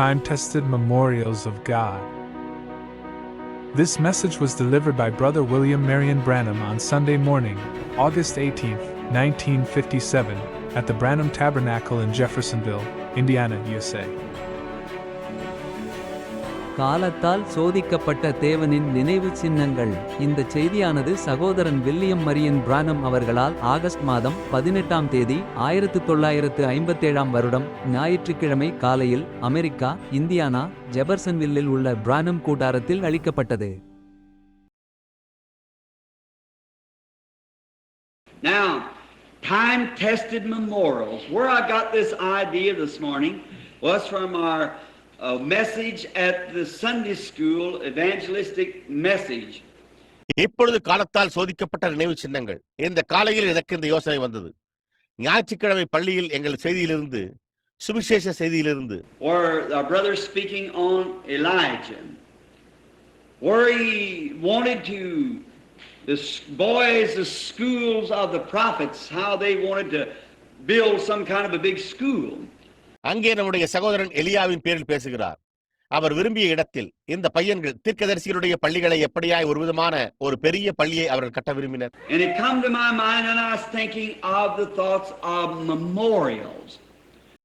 time-tested memorials of God. This message was delivered by Brother William Marion Branham on Sunday morning, August 18, 1957, at the Branham Tabernacle in Jeffersonville, Indiana, USA. காலத்தால் சோதிக்கப்பட்ட தேவனின் நினைவு சின்னங்கள். இந்த செய்தியானது சகோதரன் William Marian பிரானம் அவர்களால் August மாதம் 18ஆம் தேதி 1957ஆம் வருடம் ஞாயிற்றுக்கிழமை காலையில் அமெரிக்கா, இந்தியானா, ஜெபர்சன்வில்லில் உள்ள பிரானம் கூடாரத்தில் அளிக்கப்பட்டது. Now, time-tested memorials. Where I got this idea this morning was from our message at the Sunday school evangelistic message. இப்பொழுது காலத்தால் சோதிக்கப்பட்ட நினைவு சின்னங்கள். இந்த காலையில் எனக்கு இந்த யோசனை வந்தது. ஞாயிற்றுக்கிழமை பள்ளியில் எங்கள் செய்தியிலிருந்து, சுவிசேஷ செய்தியிலிருந்து, where our brother speaking on Elijah, where he wanted to the boys, the schools of the prophets, how they wanted to build some kind of a big school. அங்கே நம்முடைய சகோதரன் எலியாவின் பேரில் பேசுகிறார். அவர் விரும்பிய இடத்தில் இந்த பையன்கள் தீர்க்கதரிசிகளுடைய பள்ளிகளை எப்படியாய் ஒரு விதமான ஒரு பெரிய பள்ளியை அவர்கள் கட்ட விரும்பினர். And it come to my mind and I was thinking of the thoughts of memorials.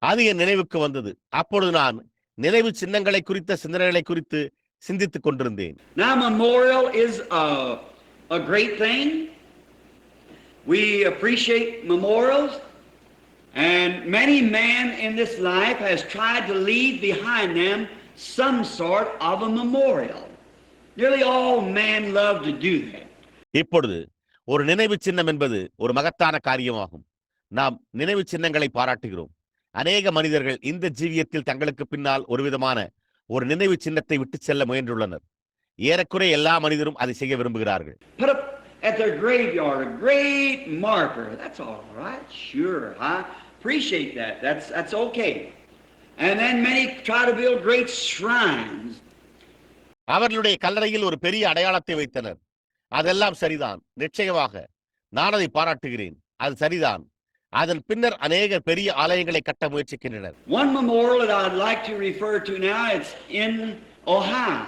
அது என் நினைவுக்கு வந்தது. அப்பொழுது நான் நினைவு சின்னங்களை குறித்த சிந்தனைகளை குறித்து சிந்தித்துக் கொண்டிருந்தேன். Now memorial is a great thing. We appreciate memorials. And many men in this life has tried to leave behind them some sort of a memorial. Nearly all men love to do that. இப்பொழுது ஒரு நினைவு சின்னம் என்பது ஒரு மகத்தான காரியமாகும். நாம் நினைவு சின்னங்களை பாராட்டுகிறோம். அநேக மனிதர்கள் இந்த ஜீவியத்தில் தங்களுக்கு பின்னால் ஒரு விதமான ஒரு நினைவு சின்னத்தை விட்டு செல்ல முயன்றுள்ளனர். ஏறக்குறைய எல்லா மனிதரும் அதை செய்ய விரும்புகிறார்கள். Put up at their graveyard a great marker. That's all right. Sure, I appreciate that. That's okay. And then many try to build great shrines. அவர்களுடைய கல்லறையில் ஒரு பெரிய அடையாளத்தை வைத்தனர். அதெல்லாம் சரிதான், நிச்சயமாக நான் அதை பாராட்டுகிறேன். அது சரிதான். அதன் பின்னர் அநேக பெரிய ஆலயங்களை கட்ட முயற்சிக்கின்றனர். One memorial that I'd like to refer to now, it's in Ohio.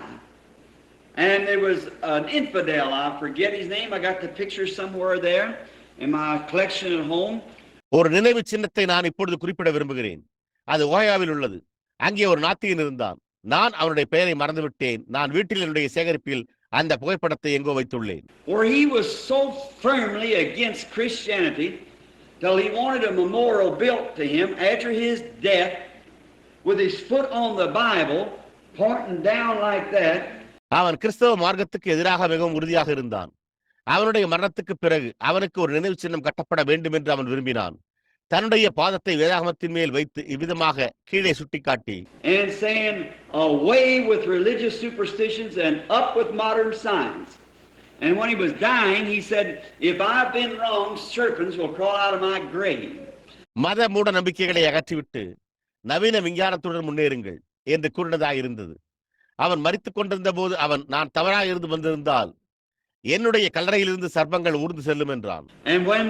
And there was an infidel, I forget his name, I got the picture somewhere there in my collection at home. ஒரு நினைவு சின்னத்தை நான் இப்பொழுது குறிப்பிட விரும்புகிறேன். அது ஓஹாவில் உள்ளது. அங்கே ஒரு நாத்திகன் இருந்தான். நான் அவனுடைய பெயரை மறந்துவிட்டேன். நான் வீட்டில் என்னுடைய சேகரிப்பில் அந்த புகைப்படத்தை எங்கோ வைத்துள்ளேன். Where he was so firmly against Christianity till he wanted a memorial built to him after his death with his foot on the Bible pointing down like that. அவன் கிறிஸ்தவ மார்க்கத்துக்கு எதிராக மிகவும் உறுதியாக இருந்தான். அவனுடைய மரணத்துக்கு பிறகு அவனுக்கு ஒரு நினைவு சின்னம் கட்டப்பட வேண்டும் என்று அவன் விரும்பினான். தன்னுடைய பாதத்தை வேதாகமத்தின் மேல் வைத்து இவ்விதமாக கீழே சுட்டிக்காட்டி, and saying away with religious superstitions and up with modern science. And when he was dying, he said, if I've been wrong, serpents will crawl out of my grave. மத மூட நம்பிக்கைகளை அகற்றிவிட்டு நவீன விஞ்ஞானத்துடன் முன்னேறுங்கள் என்று கூறினதாக இருந்தது. அவன் மரித்துக் கொண்டிருந்த போது அவன், நான் தவறாக இருந்து வந்திருந்தால் என்னுடைய கல்லறையிலிருந்து சர்ப்பங்கள் ஊர்ந்து செல்லும் என்றான். And when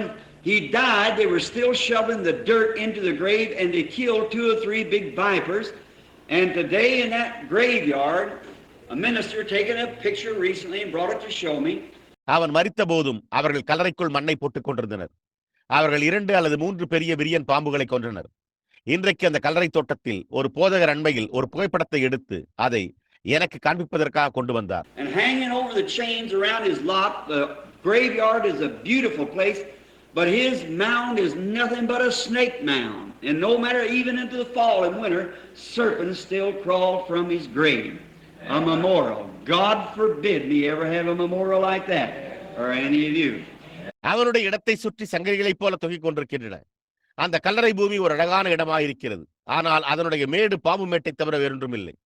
he died, they were still shoveling the dirt into the grave and they killed 2 or 3 big vipers. And today in that graveyard, a minister taken a picture recently and brought it to show me. அவன் மரித்த போதும் அவர்கள் கல்லறைக்குள் மண்ணை போட்டுக் கொண்டிருந்தனர். அவர்கள் 2 அல்லது 3 பெரிய விரியன் பாம்புகளை கொன்றனர். இன்றைக்கு அந்த கல்லறை தோட்டத்தில் ஒரு போதகர் அண்மையில் ஒரு புகைப்படத்தை எடுத்து அதை எனக்கு காண்பிப்பதற்காக கொண்டு வந்தார். And hanging over the chains around his lot, the graveyard is a beautiful place, but his mound is nothing but a snake mound. And no matter, even into the fall and winter, serpents still crawl from his grave. A memorial. God forbid me ever have a memorial like that, or any of you. அவனுடைய இடத்தை சுற்றி சங்கிலிகளைப் போல தொங்கிக் கொண்டிருக்கின்றன. அந்த கல்லறை பூமி ஒரு அழகான இடமாயிருக்கிறது. ஆனால் அதனுடைய மேடு பாம்பு மேட்டை தவிர வேறொன்றும் இல்லை.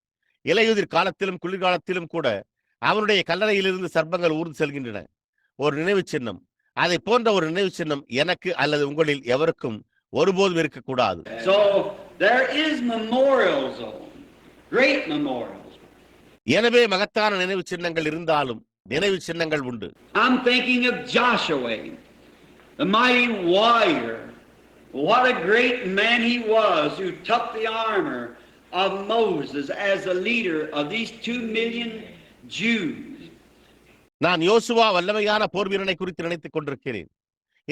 இலையுதிர் காலத்திலும் குளிர்காலத்திலும் கூட அவனுடைய கல்லறையிலிருந்து சர்ப்பங்கள் ஊர்ந்து செல்கின்றன. ஒரு நினைவு சின்னம், அதை போன்ற ஒரு நினைவு சின்னம் எனக்கு அல்லது உங்களில் எவருக்கும் ஒருபோதும் இருக்கக்கூடாது. So there is memorials, great memorials. எனவே மகத்தான நினைவு சின்னங்கள் இருந்தாலும் நினைவு சின்னங்கள் உண்டு. I'm thinking of Joshua, the mighty warrior. What a great man he was, who took the armor of Moses as the leader of these 2 million Jews. நான் யோசுவா வல்லமையான போர் வீரனை குறித்து நினைத்துக் கொண்டிருக்கிறேன்.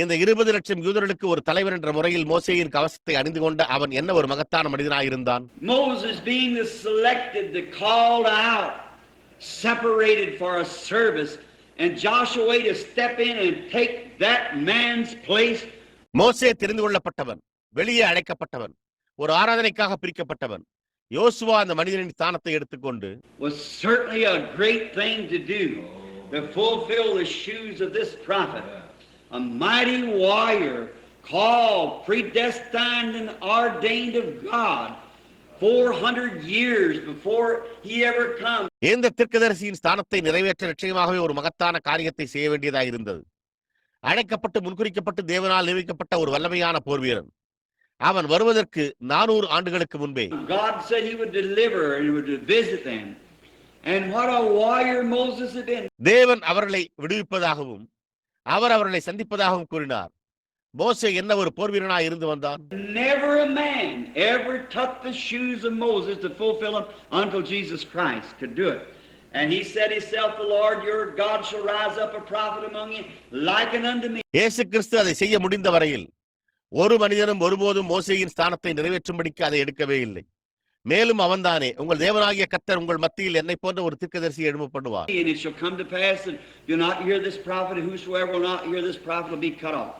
இந்த 20 லட்சம் யூதர்களுக்கு ஒரு தலைவர் என்ற முறையில் மோசேயின் கவசத்தை அணிந்து கொண்ட அவன் என்ன ஒரு மகத்தான மனிதனாயிருந்தான். Moses being the selected, the called out, separated for a service, and Joshua to step in and take that man's place. மோசே தெரிந்து கொள்ளப்பட்டவன், வெளியே அழைக்கப்பட்டவன், ஒரு ஆராதனைக்காக பிரிக்கப்பட்டவன். யோசுவா அந்த மனிதனின் ஸ்தானத்தை எடுத்துக்கொண்டு was certainly a great thing to do, to fulfill the shoes of this prophet, a mighty warrior, called, predestined and ordained of God 400 years before he ever come. இந்த தீர்க்கதரிசியின் ஸ்தானத்தை நிறைவேற்ற நிச்சயமாகவே ஒரு மகத்தான காரியத்தை செய்ய வேண்டியதாக இருந்தது. அழைக்கப்பட்டு முன்குறிக்கப்பட்டு தேவனால் நியமிக்கப்பட்ட ஒரு வல்லமையான போர் வீரன். அவன் வருவதற்கு 400 ஆண்டுகளுக்கு முன்பே God said he would deliver and he would visit them. And what a warrior Moses had been. தேவன் அவர்களை விடுவிப்பதாகவும் அவர் அவர்களை சந்திப்பதாகவும் கூறினார். மோசே என்ன ஒரு போர் வீரனாய் இருந்து வந்தான். Never a man ever took the shoes of Moses to fulfill them until Jesus Christ could do it. And he said himself, the Lord your God shall rise up a prophet among you, likened unto me. இயேசு கிறிஸ்து அதை செய்ய முடிந்த வரையில் ஒரு மனிதனும் ஒருபோதும் மோசேயின் ஸ்தானத்தை நிறைவேற்றும்படிக்கு அதை எடுக்கவே இல்லை. மேலும் அவன்தானே உங்கள் தேவனாகிய கர்த்தர் உங்கள் மத்தியில் என்னை போன்ற ஒரு தீர்க்கதரிசியை எழும்ப பண்ணுவார். And it shall come to pass that do not hear this prophet, and whosoever will not hear this prophet will be cut off.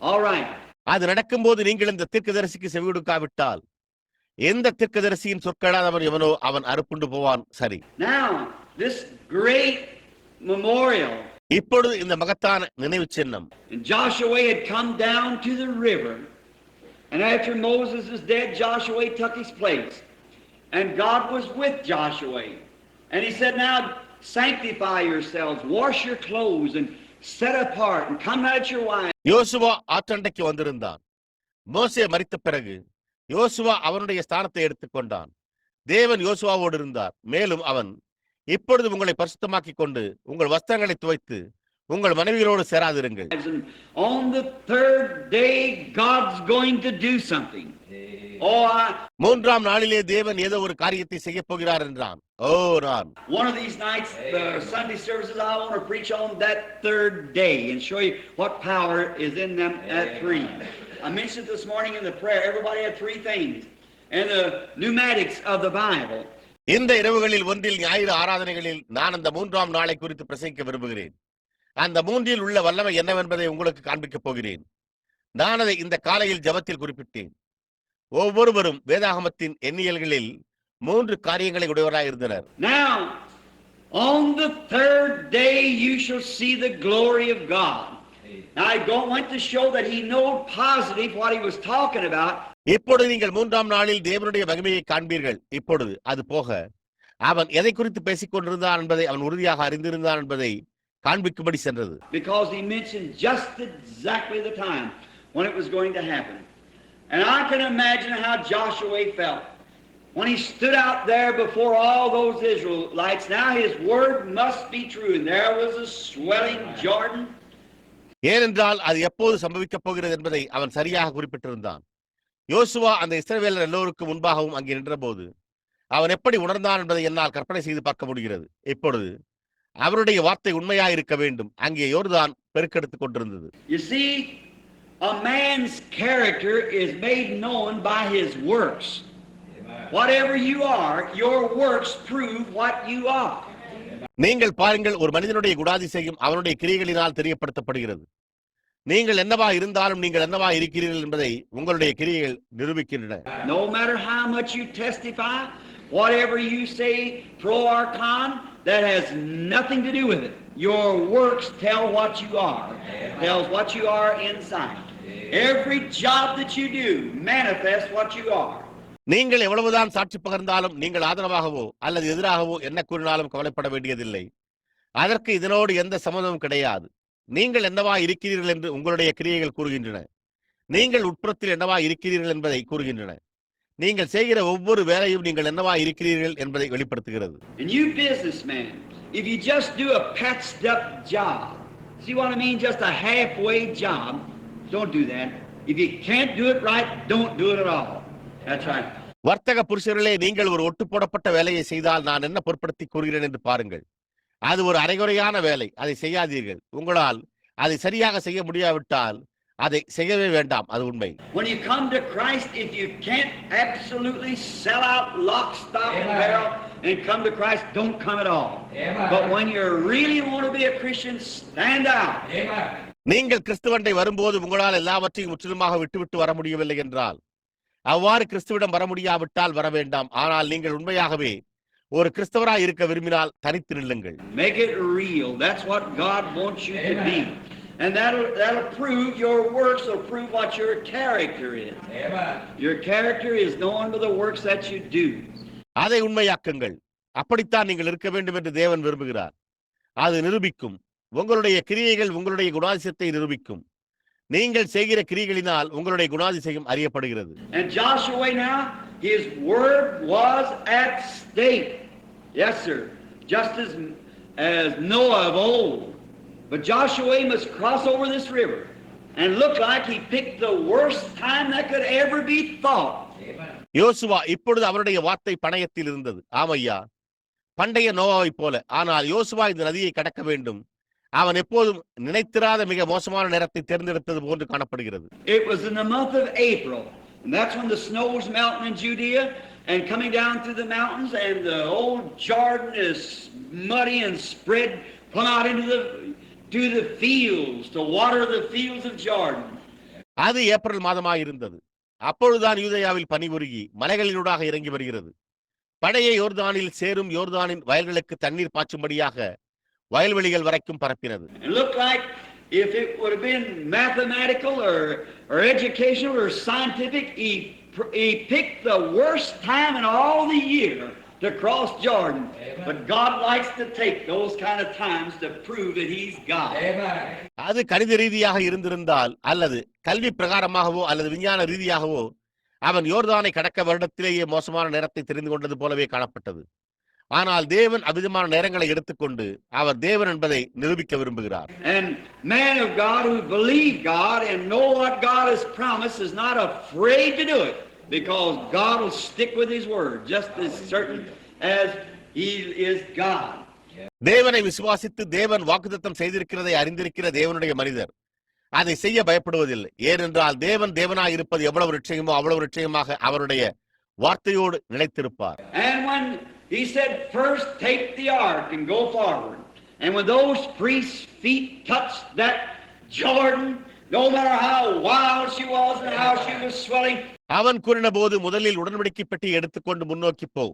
All right. அது நடக்கும்போது நீங்கள் இந்த தீர்க்கதரிசிக்கு செவியொடுக்காவிட்டால் எந்த தீர்க்கதரிசியின் சொற்களாதவன் எவனோ அவன் அறுப்புண்டு போவான். சரி. Now this great memorial. இப்பொழுது இந்த மகத்தான நினைவு சின்னம். And Joshua had come down to the river, and after Moses is dead, Joshua took his place, and God was with Joshua, and he said, now sanctify yourselves, wash your clothes, and set apart, and come at your wives. யோசுவா ஆற்றண்டைக்கு வந்திருந்தான். மோசே மரித்த பிறகு யோசுவா அவனுடைய ஸ்தானத்தை எடுத்துக்கொண்டான். தேவன் யோசுவாவோடு இருந்தார். மேலும் அவன் இப்பொழுது உங்களை பரிசுத்தமாக்கிக் கொண்டு உங்கள் வஸ்திரங்களை துவைத்து உங்கள் மனைவிகளோடு சேராதிருங்கள். On the third day God's going to do something. மூன்றாம் நாளிலே தேவன் ஏதோ ஒரு காரியத்தை செய்ய போகிறார் என்றான். நான் one of these nights Sunday services I want to preach on that third day and show you what power is in them at 3. I mentioned this morning in the prayer everybody had 3 things and the pneumatics of the Bible. இந்த இரவுகளில் ஒன்றில் ஞாயிறு ஆராதனைகளில் நான் அந்த மூன்றாம் நாளை குறித்து பிரசங்கிக்க விரும்புகிறேன். அந்த மூன்றில் உள்ள வல்லமை என்னவென்பதை உங்களுக்கு காண்பிக்கப் போகிறேன். நான் அதை இந்த காலையில் ஜெபத்தில் குறிப்பிட்டேன். ஒவ்வொருவரும் வேதாகமத்தின் எண்ணியல்களில் 3 காரியங்களை உடையவராய் இருந்தனர். Now on the third day you shall see the glory of God. Now I want to show that he knew positive what he was talking about. இப்பொழுது நீங்கள் மூன்றாம் நாளில் தேவனுடைய மகிமையை காண்பீர்கள். இப்பொழுது அது போக அவன் எதை குறித்து பேசிக் கொண்டிருந்தான் என்பதை அவன் உறுதியாக அறிந்திருந்தான் என்பதை காண்பிக்கும்படி சென்றது. Because he mentioned just exactly the time when it was going to happen. And I can imagine how Joshua felt when he stood out there before all those Israelites. Now his word must be true. And there was a swelling Jordan. ஏனென்றால் அது எப்போது சம்பவிக்கப் போகிறது என்பதை அவன் சரியாக குறிப்பிட்டிருந்தான். யோசுவா அந்த இஸ்ரவேலர் எல்லோருக்கும் முன்பாகவும் அங்கே நின்றபோது அவன் எப்படி உணர்ந்தான் என்பதை என்னால் கற்பனை செய்து பார்க்க முடிகிறது. இப்பொழுது அவருடைய வார்த்தை உண்மையாக இருக்க வேண்டும். அங்கே யோர்தான் பெருக்கெடுத்துக் கொண்டிருந்தது. You see, a man's character is made known by his works. Whatever you are, your works prove what you are. நீங்கள் பாருங்கள், ஒரு மனிதனுடைய குணாதிசயம் அவனுடைய கிரியைகளினால் தெரியப்படுத்தப்படுகிறது. நீங்கள் என்னவா இருந்தாலும் நீங்கள் என்னவா இருக்கிறீர்கள் என்பதை உங்களுடைய கிரியைகள் நிரூபிக்கின்றன. No matter how much you testify, whatever you say pro or con, that has nothing to do with it. Your works tell what you are. Tells what you are inside. Every job that you do manifests what you are. நீங்கள் எவ்வளவுதான் சாட்சி பகர்ந்தாலும் நீங்கள் ஆதரவாகவோ அல்லது எதிராகவோ என்ன கூறினாலும் கவலைப்பட வேண்டியதில்லை. அதற்கு இதனோடு எந்த சம்மதமும் கிடையாது. நீங்கள் என்னவா இருக்கிறீர்கள் என்று உங்களுடைய கிரியைகள் கூறுகின்றன. நீங்கள் உட்புறத்தில் என்னவா இருக்கிறீர்கள் என்பதை கூறுகின்றன. நீங்கள் செய்கிற ஒவ்வொரு வேலையும் நீங்கள் என்னவா இருக்கிறீர்கள் என்பதை வெளிப்படுத்துகிறது. And you businessman, if you just do a patched up job, see what I mean, just a halfway job, don't do that. If you can't do it right, don't do it at all. That's right. வர்த்தக புருஷர்களே, நீங்கள் ஒரு ஒட்டு போடப்பட்ட வேலையை செய்தால் நான் என்ன பொருட்படுத்தி கூறுகிறேன் என்று பாருங்கள். அது ஒரு அரைகுறையான வேலை. அதை செய்யாதீர்கள். உங்களால் அதை சரியாக செய்ய முடியாவிட்டால் அதை செய்யவே வேண்டாம். அது உண்மை. When you come to Christ, if you can't absolutely sell out lock, stock, and barrel and come to Christ, don't come at all. But when you really want to be a Christian, stand out. நீங்கள் கிறிஸ்துவண்டை வரும்போது உங்களால் எல்லாவற்றையும் முற்றிலுமாக விட்டுவிட்டு வர முடியவில்லை என்றால், அவ்வாறு கிறிஸ்துவிடம் வர முடியாவிட்டால் வர வேண்டாம். ஆனால் நீங்கள் உண்மையாகவே ஒரு கிறிஸ்தவராய் இருக்க விரும்பினால் தனித்து நில்லுங்கள். Make it real. That's what God wants you to be. And that'll prove your works, will prove what your character is. Your character is known by the works that you do. அதை உண்மையாக்குங்கள். அப்படித்தான் நீங்கள் இருக்க வேண்டும் என்று தேவன் விரும்புகிறார். அது நிரூபிக்கும். உங்களுடைய கிரியைகள் உங்களுடைய குணாதிசயத்தை நிரூபிக்கும். நீங்கள் செய்கிற கிரியைகளினால் உங்களுடைய குணாதிசயம் அறியப்படுகிறது. And Joshua now, his word was at stake. Yes, sir. Just as Noah of old. But Joshua must cross over this river and look like he picked the worst time that could ever be thought. யோசுவா இப்பொழுது அவருடைய வார்த்தை பணயத்தில் இருந்தது. ஆமையா, பண்டைய நோவாவை போல. ஆனால் யோசுவா இந்த நதியை கடக்க வேண்டும். அவன் எப்போதும் நினைத்திராத மிக மோசமான நேரத்தை தேர்ந்தெடுத்தது போன்று காணப்படுகிறது. It was in the month of April, and that's when the snow was melting in Judea and coming down through the mountains, and the old Jordan is muddy and spread plumb out to the fields to water the fields of Jordan. அது April மாதமாய் இருந்தது. அப்பொழுதுதான் யூதேயாவில் பனிவுருகி மலைகளினூடாக இறங்கி வருகிறது. பழைய யோர்தானில் சேரும் யோர்தானின் வயல்களுக்கு தண்ணீர் பாய்ச்சும்படியாக வயல்வெளிகள் வரைக்கும் பரப்பினது. It looked like if it would have been mathematical or educational or scientific, he picked the worst time in all the year to cross Jordan. But God likes to take those kind of times to prove that he's God. அது கணித ரீதியாக இருந்திருந்தால் அல்லது கல்வி பிரகாரமாகவோ அல்லது விஞ்ஞான ரீதியாகவோ அவன் யோர்தானை கடக்க வருடத்திலேயே மோசமான நேரத்தை தெரிந்து கொண்டது போலவே காணப்பட்டது. ஆனால் தேவன் அவிதமான நேரங்களை எடுத்துக்கொண்டு அவர் தேவன் என்பதை நிரூபிக்க விரும்புகிறார். And man of God who believe God and know what God has promised is not afraid to do it, because God will stick with his word just as certain as he is God. தேவனை விசுவாசித்து தேவன் வாக்குத்தத்தம் செய்திருக்கிறதை அறிந்திருக்கிற தேவனுடைய மனிதர் அதை செய்ய பயப்படுவதில்லை. ஏனென்றால் தேவன் தேவனாய் இருப்பது எவ்வளவு நிச்சயமோ அவ்வளவு நிச்சயமாக அவருடைய வார்த்தையோடு நிலைத்திருப்பார். And when he said, first take the ark and go forward. And when those priests' feet touched that Jordan, no matter how wild she was and how she was swelling, அவன் கூறின போது முதலில் உடன்படிக்கை பெட்டியை எடுத்துக்கொண்டு முன்னோக்கி போ.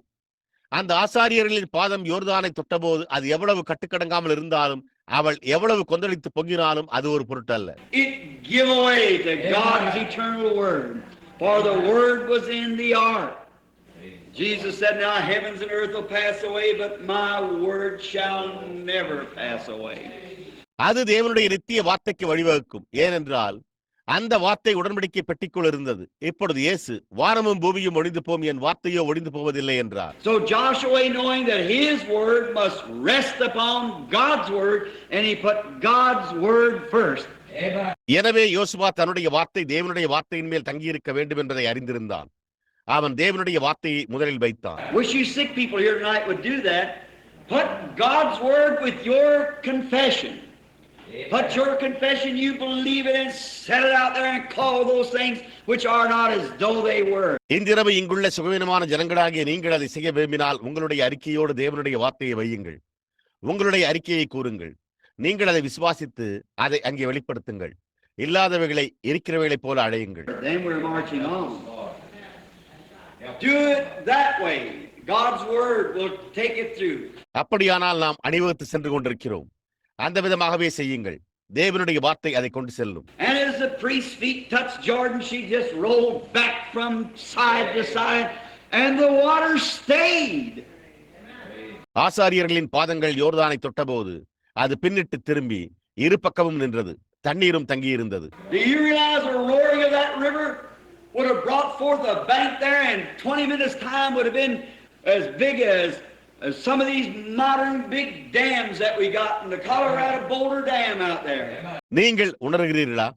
அந்த ஆசாரியர்களின் பாதம் யோர்தானை தொட்டபோது அது எவ்வளவு கட்டுக்கடங்காமல் இருந்தாலும் அவள் எவ்வளவு கொந்தளித்து பொங்கினாலும் அது ஒரு பொருட்டல்ல. it give away to God's eternal word, for the word was in the ark. Jesus said, now heavens and earth will pass away, but my word shall never pass away. அது தேவனுடைய நித்திய வார்த்தைக்கு வழிவகுக்கும். ஏனென்றால் அந்த வார்த்தை உடன்படிக்கை பெட்டிக்குள் இருந்தது. இப்பொழுது இயேசு வானமும் பூமியும் ஒழிந்து போம், என் வார்த்தையோ ஒழிந்து போவதில்லை என்றார். So Joshua, knowing that his word must rest upon God's word, and he put God's word first. எனவே யோசுவா தன்னுடைய வார்த்தை தேவனுடைய வார்த்தையின் மேல் தங்கியிருக்க வேண்டும் என்பதை அறிந்திருந்தான். அவன் தேவனுடைய வார்த்தையை முதலில் வைத்தான். Wish you sick people here tonight would do that. Put God's word with your confession. Put your confession, you believe it, and set it out there and call those things which are not as though they were. இன்றிரவு இங்குள்ள சுகவீனமான ஜனங்களாகிய நீங்கள் அதை செய்ய விரும்பினால் உங்களுடைய அறிக்கையோடு தேவனுடைய வார்த்தையை வையுங்கள். உங்களுடைய அறிக்கையை கூறுங்கள். நீங்கள் அதை விசுவாசித்து அதை அங்கே வெளிப்படுத்துங்கள். இல்லாதவைகளை இருக்கிறவைகளைப் போல அழையுங்கள். Then we're marching on. Do it that way. God's word will take it through. அப்படியானால் நாம் அணிவகுத்து சென்று கொண்டிருக்கிறோம். அந்த விதமாகவே செய்யுங்கள். தேவனுடைய வார்த்தை அதை கொண்டு செல்லும். And as the priest's feet touched Jordan, she just rolled back from side to side, and the water stayed. ஆசாரியர்களின் பாதங்கள் யோர்தானை தொட்டபோது அது பின்னிட்டு திரும்பி இரு பக்கமும் நின்றது. தண்ணீரும் தங்கியிருந்தது. Do you realize the roaring of that river would have brought forth a bank there in 20 minutes time would have been as big as some of these modern big dams that we got in the Colorado Boulder Dam out there. நீங்கள் உணர்கிறீர்களா?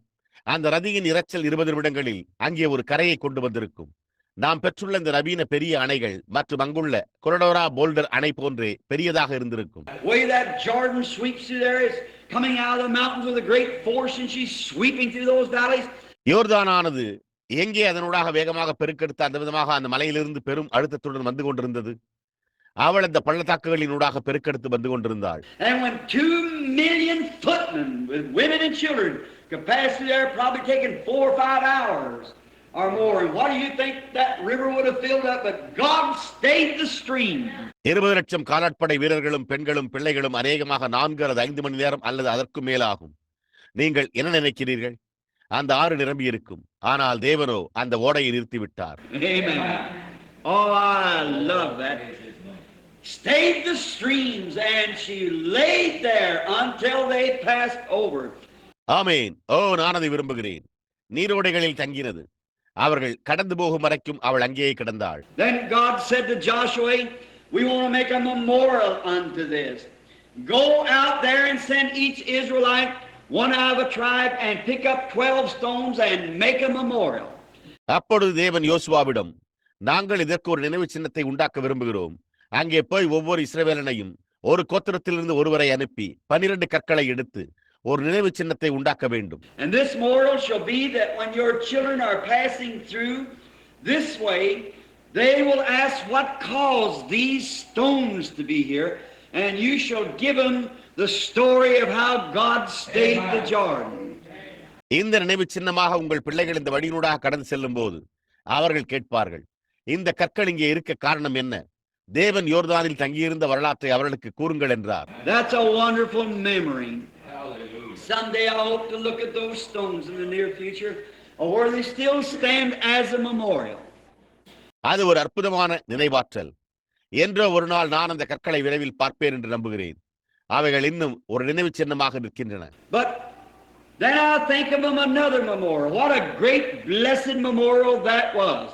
அந்த நதியின் இரைச்சல் 20 நிமிடங்களில் அங்கே ஒரு கரையை கொண்டு வந்திருக்கும். நாம் பெற்றுள்ள இந்த நவீன பெரிய அணைகள் மற்றும் அங்குள்ள கொரடோரா போல்டர் அணை போன்றே பெரியதாக இருந்திருக்கும். Way that Jordan sweeps through there, it's coming out of the mountains with a great force and she's sweeping through those valleys. யோர்தானானது எங்கே அதனூடாக வேகமாக பெருக்கெடுத்து அந்த விதமாக அந்த மலையிலிருந்து பெரும் அழுத்தத்துடன் வந்து கொண்டிருந்தது. அவள் அந்த பள்ளத்தாக்குகளினூடாக பெருக்கெடுத்து வந்து கொண்டிருந்தாள். And when 2 million footmen with women and children could pass through there, probably taking 4 or 5 hours or more. And what do you think that river would have filled up? But God stayed the stream. 20 லட்சம் காலாட்படை வீரர்களும் பெண்களும் பிள்ளைகளும் அநேகமாக 4 அல்லது 5 மணி நேரம் அல்லது அதற்கு மேலாகும். நீங்கள் என்ன நினைக்கிறீர்கள்? அந்த ஆறு நிரம்பி இருக்கும். ஆனால் தேவனோ அந்த ஓடையை நிறுத்திவிட்டார். Amen. Oh, I love that. Stayed the streams and she laid there until they passed over. ஆமென். ஓ, நான் அதை விரும்புகிறேன். நீரோடைகளில் தங்கினது. அவர்கள் கடந்து போகும் வரைக்கும் அவள் அங்கேயே கிடந்தாள். Then God said to Joshua, we want to make a memorial unto this. Go out there and send each Israelite one out of a tribe and pick up 12 stones and make a memorial. அப்பொழுது தேவன் யோசுவாவிடம், நாங்கள் இதற்கு ஒரு நினைவு சின்னத்தை உண்டாக்க விரும்புகிறோம். அங்கே போய் ஒவ்வொரு இஸ்ரவேலனையும் ஒரு கோத்திரத்திலிருந்து ஒருவரை அனுப்பி 12 கற்களை எடுத்து ஒரு நினைவு சின்னத்தை உண்டாக்க வேண்டும். And this memorial shall be that when your children are passing through this way, they will ask what caused these stones to be here, and you shall give them the story of how God stayed the Jordan. இந்த நினைவு சின்னமாக உங்கள் பிள்ளைகள் இந்த வழியினூடாக கடந்து செல்லும் போது அவர்கள் கேட்பார்கள், இந்த கற்கள் இங்கே இருக்க காரணம் என்ன? தேவன் யோர்தானில் தங்கியிருந்த வரலாற்றை அவர்களுக்கு கூறுங்கள் என்றார். That's a wonderful memory. Someday I hope to look at those stones in the near future, or where they still stand as a memorial. அது ஒரு அற்புதமான நினைவாற்றல். என்றோ ஒரு நாள் நான் அந்த கற்களை விரைவில் பார்ப்பேன் என்று நம்புகிறேன். அவைகள் இன்னும் ஒரு நினைவு சின்னமாக நிற்கின்றன. But then I think of them another memorial. What a great blessed memorial that was.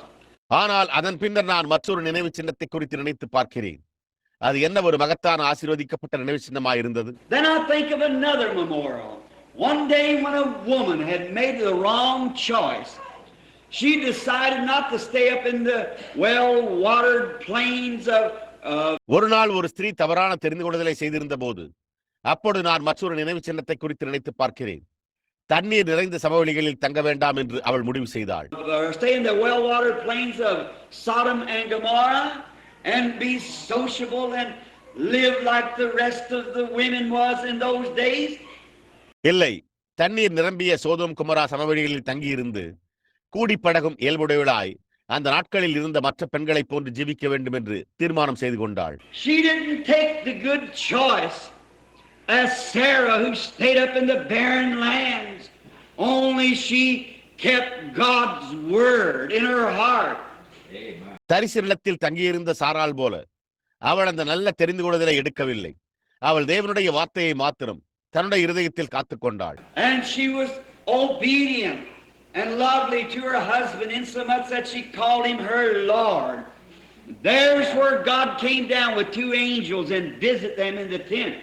ஆனால் அதன் பின்னர் நான் மற்றொரு நினைவு சின்னத்தை குறித்து நினைத்து பார்க்கிறேன். அது என்ன ஒரு மகத்தான ஆசீர்வதிக்கப்பட்ட நினைவு சின்னமாக இருந்தது. Then I think of another memorial. One day when a woman had made the wrong choice, she decided not to stay up in the well-watered plains of ஒரு நாள் ஒரு ஸ்திரீ தவறான தெரிந்து கொள்ளுதலை செய்திருந்த போது, அப்பொழுது நான் மற்றொரு நினைவு சின்னத்தை குறித்து நினைத்து பார்க்கிறேன். தண்ணீர் நிறைந்த சமவெளிகளில் தங்க வேண்டாம் என்று அவள் முடிவு செய்தாள். Stay in the well-watered plains of Sodom and Gomorrah and be sociable and live like the rest of the women was in those days. இல்லை, தண்ணீர் நிரம்பிய சோதோம் குமரா சமவெளிகளில் தங்கியிருந்து கூடி பழகும் இயல்புடையவளாய் அந்த நாட்களில் இருந்த மற்ற பெண்களை போன்று ஜீவிக்க வேண்டும் என்று தீர்மானம் செய்து கொண்டாள். She didn't take the good choice as Sarah, who stayed up in the barren lands. Only she kept God's word in her heart. தரிசு நிலத்தில் தங்கியிருந்த சாராள் போல அவள் அந்த நல்ல தெரிந்து கொள்ளுதலை எடுக்கவில்லை. அவள் தேவனுடைய வார்த்தையை மாத்திரம் தன்னுடைய இருதயத்தில் காத்துக்கொண்டாள். And she was obedient and lovely to her husband, insomuch that she called him her Lord. There's where God came down with 2 angels and visited them in the tent.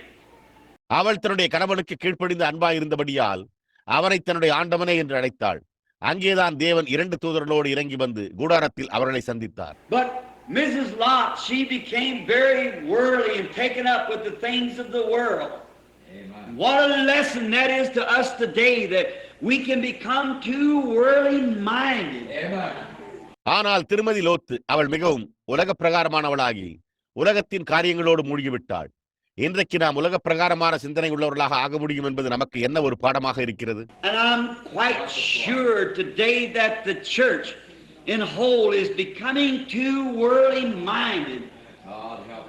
அவள் தன்னுடைய கணவனுக்கு கீழ்ப்படிந்து அன்பாய் இருந்தபடியால் அவனை தன்னுடைய ஆண்டவனே என்று அழைத்தாள். அங்கேதான் தேவன் 2 தூதர்களோடு இறங்கி வந்து கூடாரத்தில் அவர்களை சந்தித்தார். But Mrs. Lot, she became very worldly and taken up with the things of the world. Amen. What a lesson that is to us today, that we can become too worldly minded. Amen. ஆனால் திருமதி லோத்து அவள் மிகவும் உலக பிரகாரமானவளாகி உலகத்தின் காரியங்களோடு மூழ்கிவிட்டாள். இன்றைக்கு நாம் உலக பிரகாரமான சிந்தனை உள்ளவர்களாக ஆக முடியும் என்பது நமக்கு என்ன ஒரு பாடமாக இருக்கிறது. And I'm quite sure today that the church in whole is becoming too worldly minded.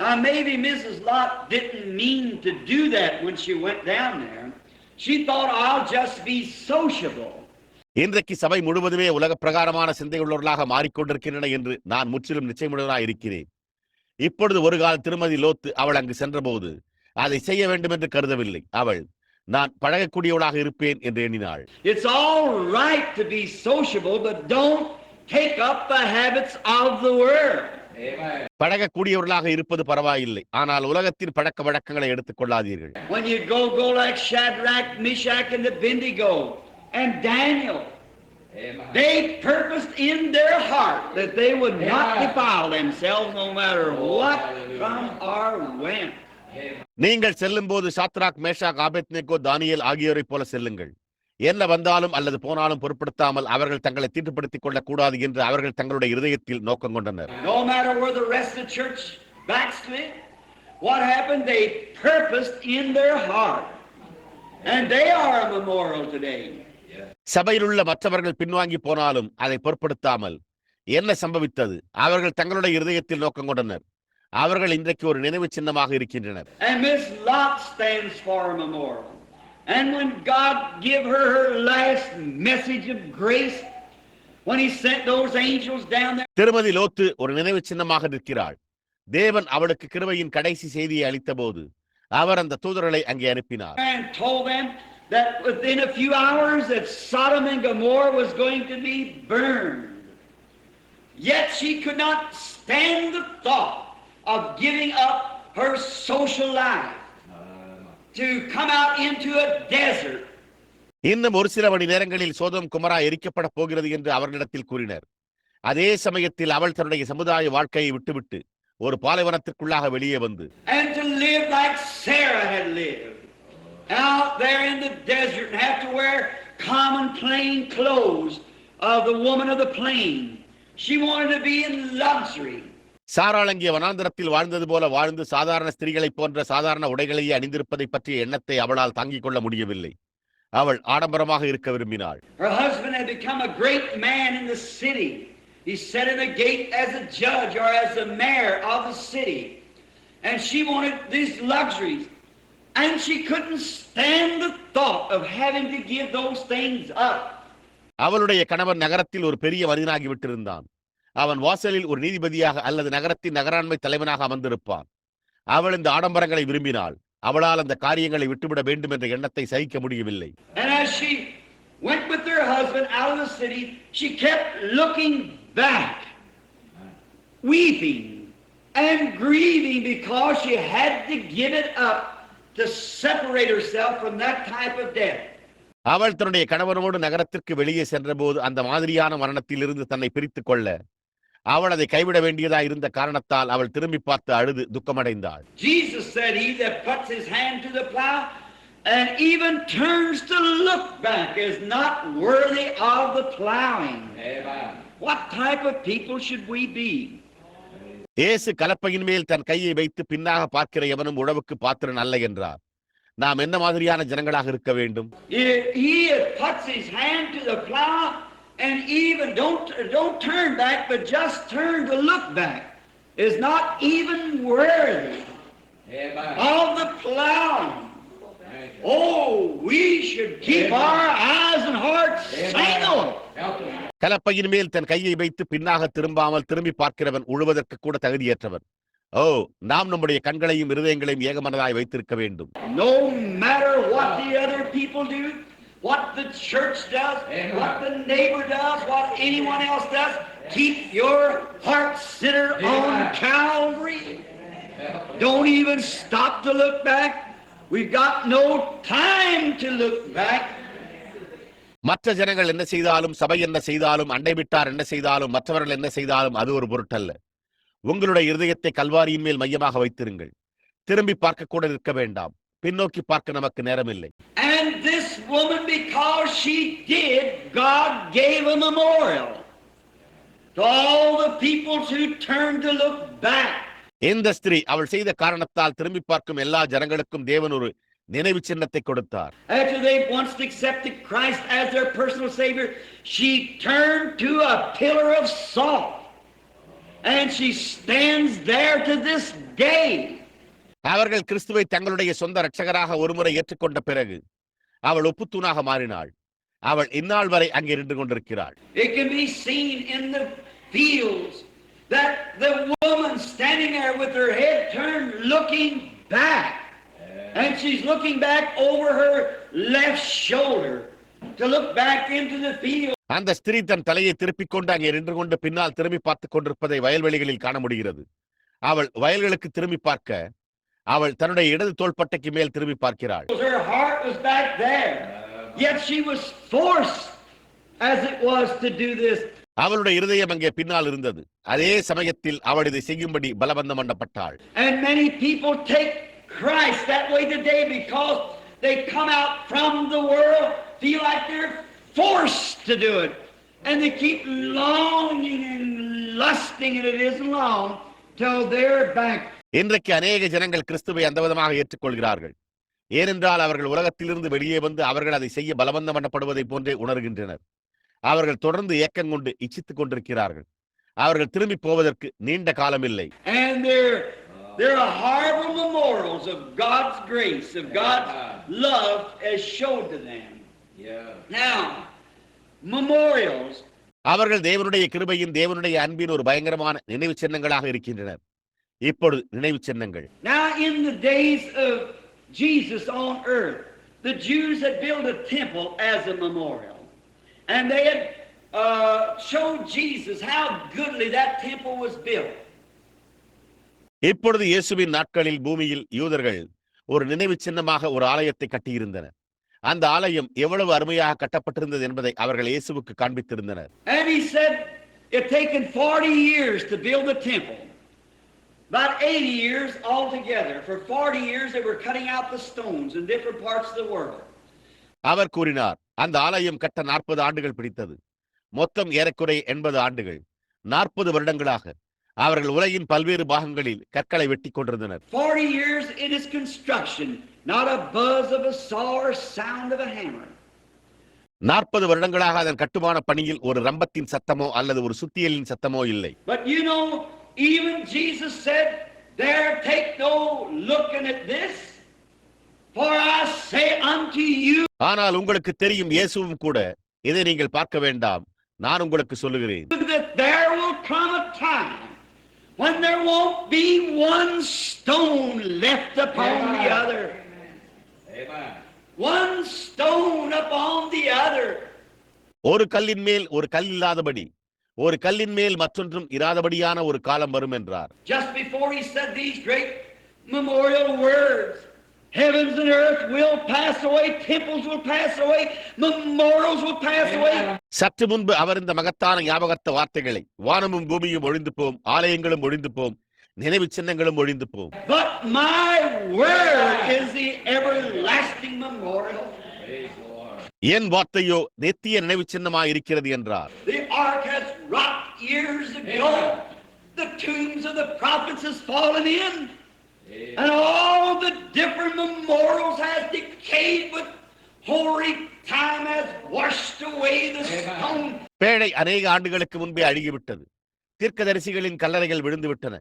Now maybe Mrs. Lot didn't mean to do that when she went down there. She thought, I'll just be sociable. இன்றைக்கு சபை முழுவதுமே உலக பிரகாரமான சிந்தையுள்ளவர்களாக மாறிக்கொண்டிருக்கின்றன என்று நான் முற்றிலும் நிச்சயமுள்ளவனாக இருக்கிறேன். இப்பொழுது ஒரு கால திருமதி லோத்து அவள் அங்கு சென்றபோது அதை செய்ய வேண்டும் என்று கருதவில்லை. அவள் நான் பழகக்கூடியவளாக இருப்பேன் என்று எண்ணினாள். It's all right to be sociable, but don't take up the habits of the world. பழகக்கூடியவர்களாக இருப்பது பரவாயில்லை, ஆனால் உலகத்தின் பழக்க வழக்கங்களை எடுத்துக் கொள்ளாதீர்கள். When you go like Shadrach, Meshach and Abednego and Daniel. They purposed in their heart that they would not defile themselves no matter what come or went. நீங்கள் செல்லும்போது சாத்ராக் மேஷாக் ஆபேத்நேகோ தானியேல் ஆகியோரைப் போல செல்லுங்கள். என்ன வந்தாலும் அல்லது போனாலும் பொருட்படுத்தாமல் அவர்கள் தங்களை தீட்டுப்படுத்திக் கொள்ளக் கூடாது என்று அவர்கள் தங்களுடைய இருதயத்தில் நோக்கம் கொண்டனர். No matter where the rest of the church backslid, what happened? They purposed in their heart, and they are a memorial today. சபையில் உள்ள மற்றவர்கள் பின்வாங்கி போனாலும் அதை பொருட்படுத்தாமல் என்ன சம்பவித்தது? அவர்கள் தங்களுடைய இருதயத்தில் நோக்கம் கொண்டனர். அவர்கள் இன்றைக்கு ஒரு நினைவு சின்னமாக இருக்கின்றனர். And Miss Lot stands for a memorial. And when God gave her her last message of grace, when He sent those angels down there, திருமதி லோத்து ஒரு நினைவு சின்னமாக நிற்கிறாள். தேவன் அவளுக்கு கிருபையின் கடைசி செய்தியை அளித்தபோது அவர் அந்த தூதர்களை அங்கே அனுப்பினார். and told them that within a few hours that Sodom and Gomorrah was going to be burned. Yet she could not stand the thought of giving up her social life to come out into a desert. இன்னும் ஒரு சில மணி நேரங்களில் சோதோம் குமரா எரிக்கப்பட போகிறது என்று அவர்களிடத்தில் கூறினர். அதே சமயத்தில் அவள் தன்னுடைய சமுதாய வாழ்க்கையை விட்டுவிட்டு ஒரு பாலைவனத்திற்குள்ளாக வெளியே வந்து And to live like Sarah had lived out there in the desert and have to wear common plain clothes of the woman of the plain. She wanted to be in luxury. சாராள் அங்கே வனாந்தரத்தில் வாழ்ந்தது போல வாழ்ந்து சாதாரண ஸ்திரீகளைப் போன்ற சாதாரண உடைகளையே அணிந்திருப்பதை பற்றிய எண்ணத்தை அவளால் தாங்கிக் கொள்ள முடியவில்லை. அவள் ஆடம்பரமாக இருக்க விரும்பினாள். Her husband had become a great man in the city. He sat in a gate as a judge or as the mayor of the city. And she wanted these luxuries. And she couldn't stand the thought of having to give those things up. அவளுடைய கணவன் நகரத்தில் ஒரு பெரிய மனிதனாகி விட்டிருந்தான். அவன் வாசலில் ஒரு நீதிபதியாக அல்லது நகரத்தின் நகராண்மை தலைவனாக அமர்ந்திருப்பான். அவள் இந்த ஆடம்பரங்களை விரும்பினாள். அவளால் அந்த காரியங்களை விட்டுவிட வேண்டும் என்ற எண்ணத்தை சகிக்க முடியவில்லை. And as she went with her husband out of the city, she kept looking back, weeping and grieving because she had to give it up to separate herself from that type of death. அவள் தன்னுடைய கணவனோடு நகரத்திற்கு வெளியே சென்றபோது அந்த மாதிரியான மரணத்திலிருந்து தன்னை பிரித்துக் கொள்ள அவள் அதை கைவிட வேண்டியதா இருந்த காரணத்தால் அவள் திரும்பி பார்த்து அழுது துக்கமடைந்தாள். Jesus said, "He that puts his hand to the plow and even turns to look back is not worthy of the plowing." Amen. What type of people should we be? இயேசு கலப்பையின் மேல் தன் கையை வைத்து பின்னாக பார்க்கிற எவனும் உழவுக்கு பாத்திரன் அல்ல என்றார். நாம் என்ன மாதிரியான ஜனங்களாக இருக்க வேண்டும்? He that puts his hand to the plow and even don't turn back, but just turn to look back, is not even worthy of the plowing. Oh, we should keep our eyes and hearts single. கலப்பையின் மேல் தன் கையை வைத்து பின்னாக திரும்பாமல் திரும்பி பார்க்கிறவன் உழுவதற்கு கூட தகுதியற்றவன். ஓ, நாம் நம்முடைய கண்களையும் இருதயங்களையும் ஏகமனதாய் வைத்திருக்க வேண்டும். No matter what the other people do, what the church does, what the neighbor does, what anyone else does, keep your heart centered on Calvary. Don't even stop to look back. We've got no time to look back. மற்ற ஜனங்கள் என்ன செய்தாலும், சபை என்ன செய்தாலும், அண்டை விட்டார் என்ன செய்தாலும், மற்றவர்கள் என்ன செய்தாலும் அது ஒரு பொருட்டல்ல. உங்களுடைய இருதயத்தை கல்வாரியின் மேல் மையமாக வைத்திருங்கள். திரும்பி பார்க்க கூட இருக்க வேண்டாம். பின்னோக்கி பார்க்க நமக்கு நேரமில்லை. And this woman, because she did, God gave a memorial to all the people who turned to look back. இந்த ஸ்திரீ அவள் செய்த காரணத்தால் திரும்பி பார்க்கும் எல்லா ஜனங்களுக்கும் தேவன் ஒரு நினைவு சின்னத்தை கொடுத்தார். After they once accepted Christ as their personal Savior, she turned to a pillar of salt. And she stands there to this day. அவர்கள் கிறிஸ்துவை தங்களுடைய சொந்த இரட்சகராக ஒருமுறை ஏற்றுக்கொண்ட பிறகு அவள் உப்புத்தூணாக மாறினாள். அவள் இந்நாள் வரை அங்கே நின்று கொண்டிருக்கிறாள். It can be seen in the fields that the woman standing there with her head turned looking back. And she's looking back over her left shoulder to look back into the field. அந்த ஸ்திரீ தன் தலையை திருப்பிக் கொண்டு அங்கே நின்று கொண்டு பின்னால் திரும்பி பார்த்துக் கொண்டிருப்பதை வயல்வெளிகளில் காண முடிகிறது. அவள் வயல்களுக்கு திரும்பி பார்க்க அவள் தன்னுடைய இடது தோள்பட்டைக்கு மேல் திரும்பி பார்க்கிறாள். Her heart was back there. Yet she was forced as it was to do this. அவளுடைய இருதயம் அங்கே பின்னால் இருந்தது. அதே சமயத்தில் அவள் இதை செய்யும்படி பலவந்தம் பண்ணப்பட்டாள். And many people take Christ that way today because they come out from the world, feel like they're forced to do it. And they keep longing and lusting, and it isn't long till they're back. இன்றைக்கு அநேக ஜனங்கள் கிறிஸ்துவை அந்த விதமாக ஏற்றுக்கொள்கிறார்கள். ஏனென்றால் அவர்கள் உலகத்திலிருந்து வெளியே வந்து அவர்கள் அதை செய்ய பலவந்தம் பண்ணப்படுவதை போன்றே உணர்கின்றனர். அவர்கள் தொடர்ந்து ஏக்கம் கொண்டு இச்சித்துக் கொண்டிருக்கிறார்கள். அவர்கள் திரும்பி போவதற்கு நீண்ட காலம் இல்லை. And there are horrible memorials of God's grace, of God's love as showed to them. Now, memorials. அவர்கள் தேவனுடைய கிருபையின் தேவனுடைய அன்பின் ஒரு பயங்கரமான நினைவு சின்னங்களாக இருக்கின்றனர். இப்பொழுது நினைவு சின்னங்கள். Now, in the days of Jesus on earth, the Jews had built a temple as a memorial. And they had showed Jesus how goodly that temple was built. இப்பொழுது இயேசுவின் நாட்களில் பூமியில் யூதர்கள் ஒரு நினைவு சின்னமாக ஒரு ஆலயத்தை கட்டியிருந்தனர். அந்த ஆலயம் எவ்வளவு அருமையாக கட்டப்பட்டிருந்தது என்பதை அவர்கள் இயேசுவுக்கு காண்பித்திருந்தனர். And he said it taken 40 years to build the temple. About 80 years altogether. For 40 years they were cutting out the stones in different parts of the world. அவர் கூறினார், அந்த ஆலயம் கட்ட 40 ஆண்டுகள் பிடித்தது. மொத்தம் ஏறக்குறைய 80 ஆண்டுகள். 40 வருடங்களாக அவர்கள் உலகின் பல்வேறு பாகங்களில் கற்களை வெட்டி கொண்டிருந்தனர். 40 years in its construction, not a buzz of a saw or sound of a hammer. 40 வருடங்களாக அதன் கட்டுமான பணியில் ஒரு ரம்பத்தின் சத்தமோ அல்லது ஒரு சுத்தியலின் சத்தமோ இல்லை. But you know, even Jesus said, "There, take no looking at this, for I say unto you." ஆனால் உங்களுக்கு தெரியும், இயேசுவும் கூட, இதை நீங்கள் பார்க்க வேண்டாம், நான் உங்களுக்கு சொல்லுகிறேன். That there will come a time when there won't be one stone left upon the other. Amen. One stone upon the other. ஒரு கல்லின் மேல் ஒரு கல் இல்லாதபடி, ஒரு கல்லின் மேல் மற்றொன்றும் இராதபடியான ஒரு காலம் வரும் என்றார். Just before he said these great memorial words, heavens and earth will pass away, temples will pass away, memorials will pass away. சற்று முன்பு அவர் இந்த மகத்தான ஞாபகத்த வார்த்தைகளை, வானமும் பூமியும் ஒழிந்து போம், ஆலயங்களும் ஒழிந்து போம், நினைவு சின்னங்களும் ஒழிந்து போம். But my word is the everlasting memorial. என் வார்த்தையோ நித்திய நினைவு சின்னமாய் இருக்கிறது என்றார். The ark has rocked years ago. The tombs of the prophets has fallen in. And all the different memorials has decayed, but hoary time has washed away the stone. பேழை அநேக ஆண்டுகளுக்கு முன்பே அழுகிவிட்டது. தீர்க்கதரிசிகளின் கல்லறைகள் விழுந்து விட்டன.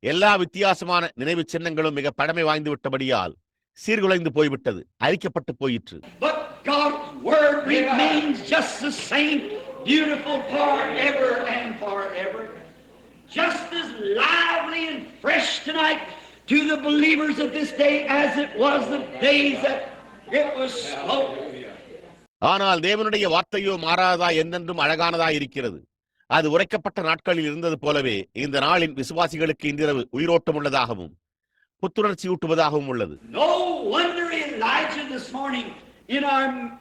எல்லா வித்தியாசமான நினைவு சின்னங்களும் மிக பழமை வாய்ந்து விட்டபடியால் சீர்குலைந்து போய்விட்டது, அழிக்கப்பட்டு போயிற்று. But God's word remains just the same, beautiful forever and forever. Just as lively and fresh tonight to the believers of this day as it was the days that it was spoken. ஆனால் தேவனுடைய வார்த்தையோ மாறாததா, என்றென்றும் அழகானதா இருக்கிறது. அது உரைக்கப்பட்ட நாட்களில் இருந்தது போலவே இந்த நாளின் விசுவாசிகளுக்கு இன்றிரவு உயிரோட்டம் உள்ளதாகவும் புத்துணர்ச்சி ஊட்டுவதாகவும் உள்ளது. No wonder Elijah this morning in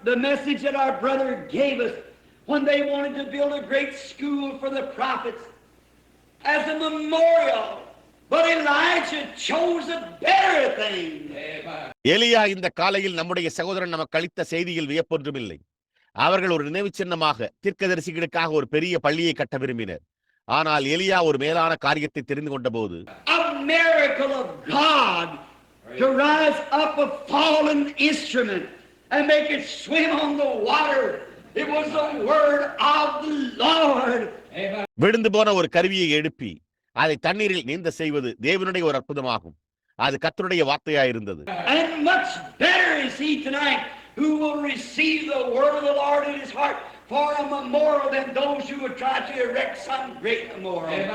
the message that our brother gave us when they wanted to build a great school for the prophets as a memorial. But Elijah chose a better thing. எலியா இந்த காலையில் நம்முடைய சகோதரன் நமக்கு அளித்த செய்தியில் வியப்பொன்றுமில்லை. அவர்கள் ஒரு நினைவு சின்னமாக தீர்க்கதரிசிகளுக்காக ஒரு பெரிய பள்ளியை கட்ட விரும்பினர். ஆனால் எலியா ஒரு மேலான காரியத்தை தெரிந்து கொண்ட போது, a miracle of God to rise up a fallen instrument and make it swim on the water. It was the word of the Lord. விழுந்து போன ஒரு கருவியை எழுப்பி அதை தண்ணீரில் நீந்த செய்வது தேவனுடைய ஒரு அற்புதமாகும். அது கர்த்தருடைய வார்த்தையாயிருந்தது. And much better is he tonight who will receive the word of the Lord in his heart for a memorial than those who would try to erect some great memorial.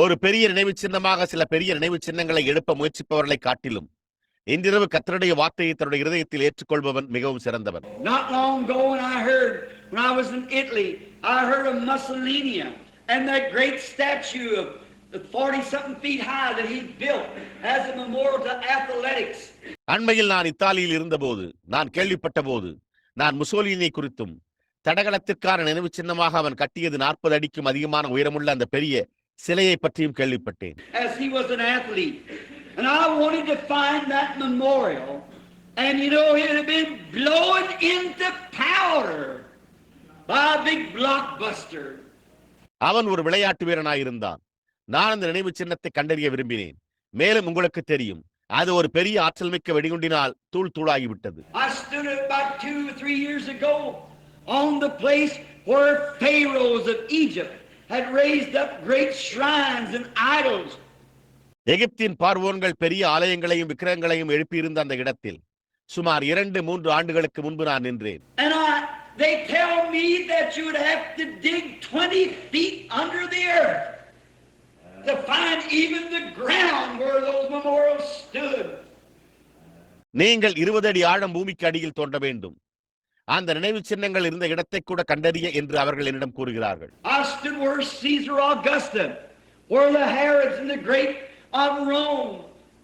ஒரு பெரிய நினைவு சின்னமாக சில பெரிய நினைவு சின்னங்களை எழுப்ப முயற்சிப்பவர்களை காட்டிலும் இன்றிரவு கர்த்தருடைய வார்த்தையை தன்னுடைய இருதயத்தில் ஏற்றுக்கொள்பவன் மிகவும் சிறந்தவன். Not long ago when I was in Italy, I heard of Mussolini and that great statue of 40-something feet high that he built as a memorial to athletics. அண்மையில் நான் இத்தாலியில் இருந்தபோது நான் கேள்விப்பட்ட போது நான் முசோலினியை குறித்தும் தடகளத்திற்கான நினைவு சின்னமாக அவன் கட்டியது 40 அடிக்கும் அதிகமான உயரமுள்ள அந்த பெரிய சிலையை பற்றியும் கேள்விப்பட்டேன். As he was an athlete. And I wanted to find that memorial. And you know, it had been blown into powder by a big blockbuster. அவன் ஒரு விளையாட்டு வீரனாயிருந்தான். நான் அந்த நினைவு சின்னத்தை கண்டறிய விரும்பினேன். மேலும் உங்களுக்கு தெரியும், அது ஒரு பெரிய ஆற்றல் மிக்க வெடிகுண்டினால் தூள் தூளாகிவிட்டது. I stood about 2 or 3 years ago on the place where pharaohs of Egypt had raised up great shrines and idols. எகிப்தின் பார்வோன்கள் பெரிய ஆலயங்களையும் விக்கிரகங்களையும் எழுப்பியிருந்த அந்த இடத்தில் சுமார் 2-3 ஆண்டுகளுக்கு முன்பு நான் நின்றேன். And they tell me that you would have to dig 20 feet under the earth to find even the ground where those memorials stood. நீங்கள் 20 அடி ஆழம் பூமிக்கு அடியில் தோண்ட வேண்டும், அந்த நினைவு சின்னங்கள் இருந்த இடத்தை கூட கண்டறிய என்று அவர்கள் என்னிடம் கூறுகிறார்கள். I stood where Caesar Augustus, where the Herods and the great of Rome,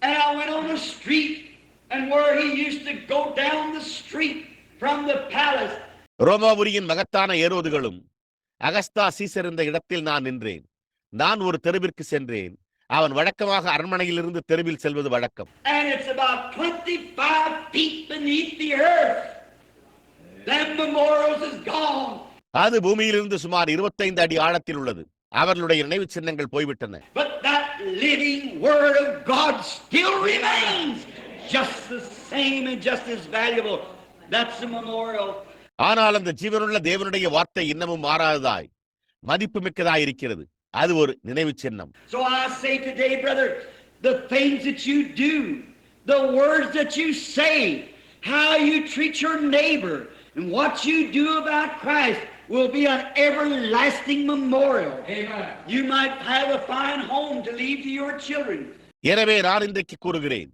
and I went on the street and where he used to go down the street from the palace. ரோமாபுரியின் மகத்தான ஏரோதுகளும் Agusta Caesar இருந்த இடத்தில் நான் நின்றேன். நான் ஒரு தெருவிற்கு சென்றேன். அவன் வழக்கமாக அரண்மனையிலிருந்து தெருவில் செல்வது வழக்கம். And it's about 25 feet beneath the earth. That memorials is gone. அது பூமியிலிருந்து சுமார் 25 அடி ஆழத்தில் உள்ளது. அவர்களுடைய நினைவு சின்னங்கள் போய்விட்டன. But that living word of God still remains just the same and just as valuable. That's the memorial. ஆனால் அந்த ஜீவனுள்ள தேவனுடைய வார்த்தை இன்னமும் மாறாததாய் மதிப்பு மிக்கதாய் இருக்கிறது. அது ஒரு நினைவு சின்னம். So I say today, brother, the things that you do, the words that you say, how you treat your neighbor, and what you do about Christ will be an everlasting memorial. Amen. You might have a fine home to leave to your children. எனவே நான் இன்றைக்கு கூறுகிறேன்,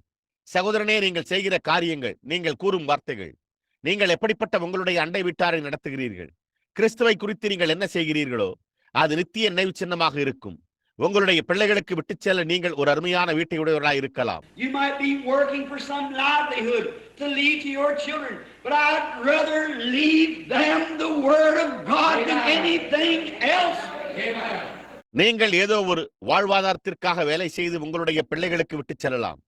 சகோதரனே, நீங்கள் செய்கிற காரியங்கள், நீங்கள் கூறும் வார்த்தைகள், நீங்கள் எப்படிப்பட்ட உங்களுடைய அண்டை வீட்டாரை நடத்துகிறீர்கள், கிறிஸ்துவை குறித்து நீங்கள் என்ன செய்கிறீர்களோ அது நித்திய நினைவு சின்னமாக இருக்கும். உங்களுடைய பிள்ளைகளுக்கு விட்டுச் செல்ல நீங்கள் ஒரு அருமையான வீட்டை உடையவர்களாக இருக்கலாம். You might be working for some livelihood to leave to your children, but I'd rather leave them the word of God than anything else. நீங்கள் ஏதோ ஒரு வாழ்வாதாரத்திற்காக வேலை செய்து உங்களுடைய பிள்ளைகளுக்கு விட்டுச் செல்லலாம்.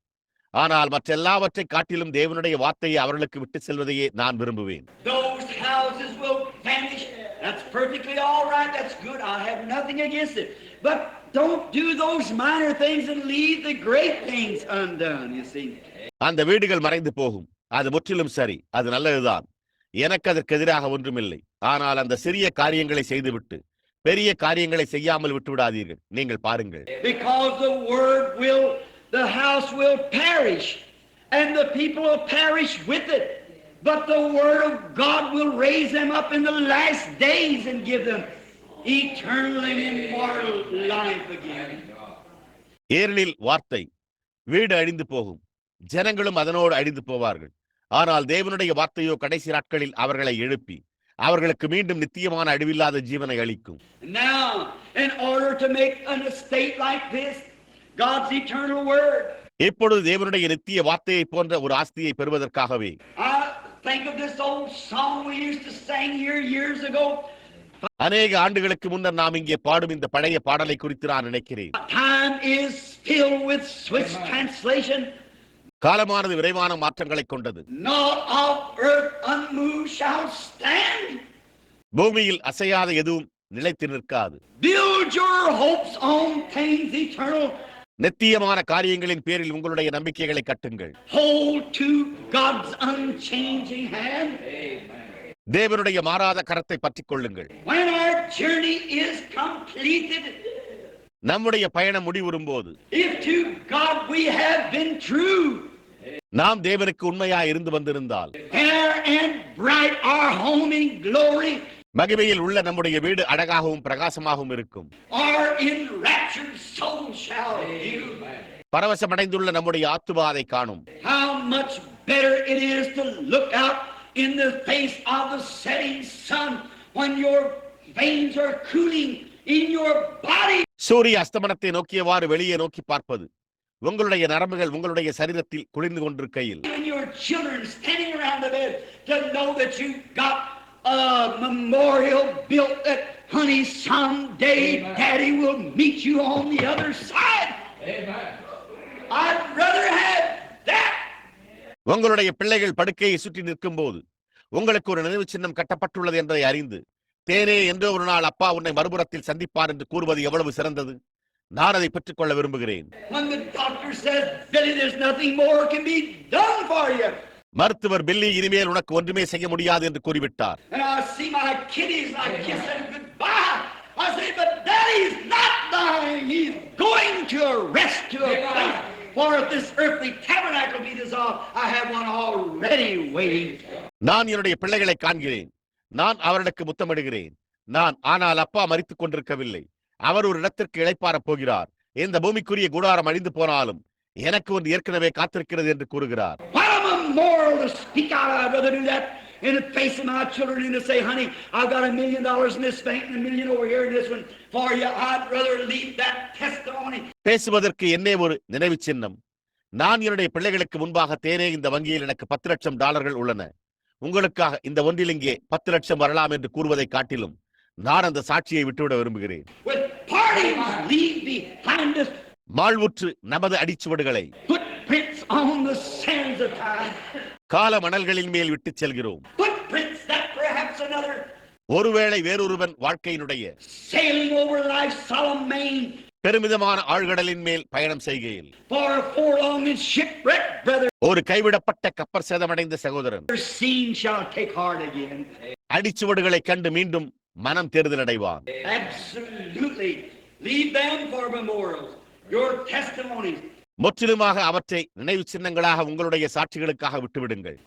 ஆனால் மற்ற எல்லாவற்றை காட்டிலும் தேவனுடைய வார்த்தையை அவர்களுக்கு விட்டு செல்வதையே நான் விரும்புவேன். Those houses will vanish. That's perfectly all right. That's good. I have nothing against it. But don't do those minor things and leave the great things undone, you see. அந்த வீடுகள் மறைந்து போகும். அது முற்றிலும் சரி. அது நல்லதுதான். எனக்கு அதற்கு எதிராக ஒன்றுமில்லை. ஆனால் அந்த சிறிய காரியங்களை செய்துவிட்டு பெரிய காரியங்களை செய்யாமல் விட்டு விடாதீர்கள். நீங்கள் பாருங்கள். Because the house will perish and the people will perish with it. But the word of God will raise them up in the last days and give them eternal and immortal life again. ஏனெனில் வார்த்தை, வீடு அழிந்து போகும், ஜனங்களும் அதனோடு அழிந்து போவார்கள். ஆனால் தேவனுடைய வார்த்தையோ கடைசி நாட்களில் அவர்களை எழுப்பி அவர்களுக்கு மீண்டும் நித்தியமான அழிவில்லாத ஜீவனை அளிக்கும். Now, in order to make an estate like this, God's eternal word. இப்பொழுது தேவனுடைய நித்திய வார்த்தையை போன்ற ஒரு ஆஸ்தியை பெறுவதற்காகவே I think of this old song we used to sing here years ago. அநேக ஆண்டுகளுக்கு முன்னர் நாம் இங்கே பாடும் இந்த பழைய பாடலை குறித்து நான் நினைக்கிறேன். Time is filled with swift translation. காலமானது விரைவான மாற்றங்களை கொண்டது. Not of earth unmoved shall stand. பூமியில் அசையாத எதுவும் நிலைத்து நிற்காது. Build your hopes on things eternal. நித்தியமான காரியங்களின் பேரில் உங்களுடைய நம்பிக்கைகளை கட்டுங்கள். Hold to God's unchanging hand. தேவனுடைய மாறாத கரத்தை பற்றிக் கொள்ளுங்கள். When our journey is completed, நம்முடைய பயணம் முடிவுறும் போது, if to God we have been true, நாம் தேவனுக்கு உண்மையாய் இருந்து வந்திருந்தால், fair and bright our home in glory, மகிமையில் உள்ள நம்முடைய வீடு அழகாகவும் பிரகாசமாகவும் இருக்கும். our enraptured soul shall view. பரவசமடைந்துள்ள நம்முடைய ஆத்துமா அதை காணும். How much better it is to look out in the face of the setting sun when your veins are cooling in your body. சூரிய அஸ்தமனத்தை நோக்கியவாறு வெளியே நோக்கி பார்ப்பது, உங்களுடைய நரம்புகள் உங்களுடைய சரீரத்தில் குளிர்ந்து கொண்டிருக்கையில், And your children standing around the bed to know that you got a memorial built that, honey, someday Daddy will meet you on the other side. Amen. I'd rather have that. உங்களுடைய பிள்ளைகள் படுக்கையை சுற்றி நிற்கும் போது உங்களுக்கு ஒரு நினைவு சின்னம் கட்டப்பட்டுள்ளது என்பதை அறிந்து, தேனே என்றோ ஒரு நாள் அப்பா உன்னை மறுபுறத்தில் சந்திப்பார் என்று கூறுவது எவ்வளவு சிறந்தது. நான் அதை பெற்றுக் கொள்ள விரும்புகிறேன். மருத்துவர் பில்லி இனிமேல் உனக்கு ஒன்றுமே செய்ய முடியாது என்று கூறிவிட்டார். நான் என்னுடைய பிள்ளைகளை காண்கிறேன். நான் அவர்களுக்கு முத்தமிடுகிறேன். ஆனால் அப்பா மரித்துக் கொண்டிருக்கவில்லை. அவர் ஒரு இடத்திற்கு இளைப்பாறப் போகிறார். இந்த பூமிக்குரிய கூடாரம் அழிந்து போனாலும் எனக்கு ஒன்று ஏற்கனவே காத்திருக்கிறது என்று கூறுகிறார். பேசுவதற்கு என்னே ஒரு நினைவு சின்னம். நான் என்னுடைய பிள்ளைகளுக்கு முன்பாக, தேனே, இந்த வங்கியில் எனக்கு $10 லட்சம் உள்ளன, உங்களுக்காக இந்த ஒன்றில் இங்கே 10 லட்சம் வரலாம் என்று கூறுவதை காட்டிலும் நான் அந்த சாட்சியை விட்டுவிட விரும்புகிறேன். மாழ்வுற்று நமது அடிச்சுவடுகளை கால மணல்களின் மேல் விட்டுச் செல்கிறோம். ஒருவேளை வேறொருவன் வாழ்க்கையினுடைய பெருமிதமான ஆழ்கடலின் மேல் பயணம் செய்கையில் ஒரு கைவிடப்பட்ட கப்பர் சேதமடைந்த சகோதரன் அடிச்சுவடுகளை கண்டு மீண்டும் மனம் தேர்தல் அடைவான். முற்றிலுமாக அவற்றை நினைவு சின்னங்களாக உங்களுடைய சாட்சிகளுக்காக விட்டுவிடுங்கள்.